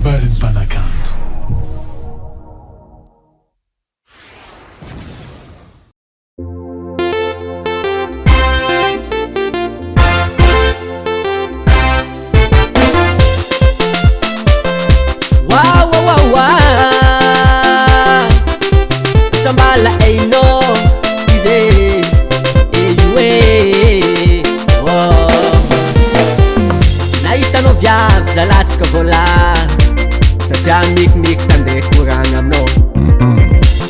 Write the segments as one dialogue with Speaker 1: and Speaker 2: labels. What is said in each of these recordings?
Speaker 1: kabarin'ny mpanakanto.
Speaker 2: Sambala eino ize eyue nahitano viavy zalatsika vola satria mikimiky tandeha koragna aminao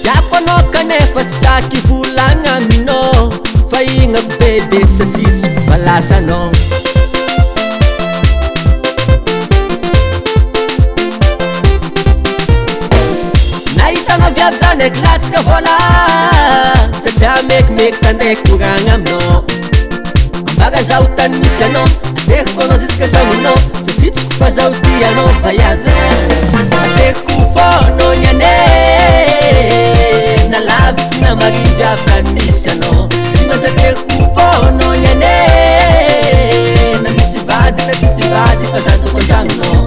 Speaker 2: tiako anao kanefa tsy saky volagna aminao fa ignako be de tsasitsiko valasanao nahitano viavy zany eky latsika vola satria mekimeky tandeha koragna aminao ambaga zaho tany misy anao ateko anao ziska antsagnonao tsasitsiko fa zaho ty anao vaiady ateko fono ny ane na lavitsy na marivy avy tany misy anao tsy manjakeko fono ny ane na misy vady na tsisy vady fa za toko antsagnonao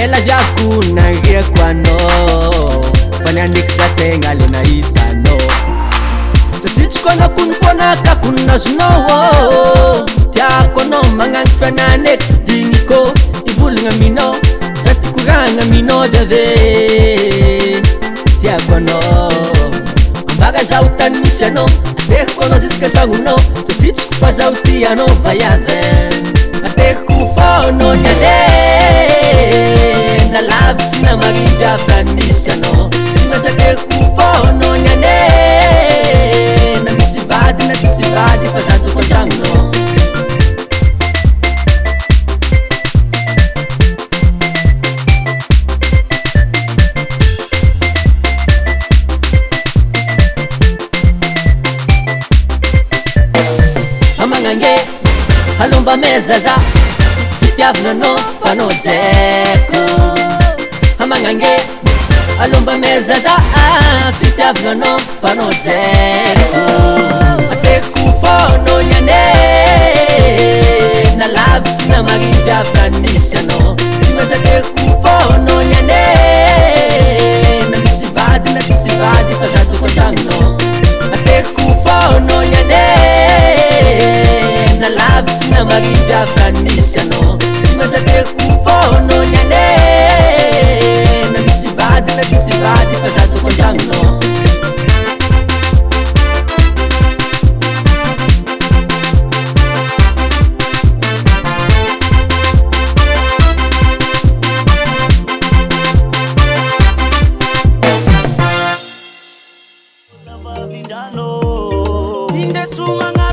Speaker 2: ela viaviko nariako anao fa nianiky za tegna le nahitanao sasitsiko anao konofona ka kononazonao tiako anao magnano fianana eky tsy digniko ivolagna aminao za ty koragna aminao dave tiako anao ambaga zaho tany misy anao ateko anao ziska antsagnonao sasitsiko fa zaho ty anao vaiady ateko fono ny ane na lavitsy na marivy avy tany misy anao tsy manjakeko fono ny ane na misy vady na tsisy vady fa za toko antsagnonao amagnange alomba mezaza fitiavinanao fanao jeko amagnange alomba mezaza fitiavinanao fanao jeko ateko fono ny ane na lavitsy na marivy avy tany misy anao tsy manjakeko fono ny ane na misy vady na tsisy vady fa za toko antsagnonao ateko fono ny ane na lavitsy na marivy avy tany misy anao tsy manjakeko fono ny ane na misy vady na tsisy vady fa za toko antsagnonao
Speaker 3: Indesumanga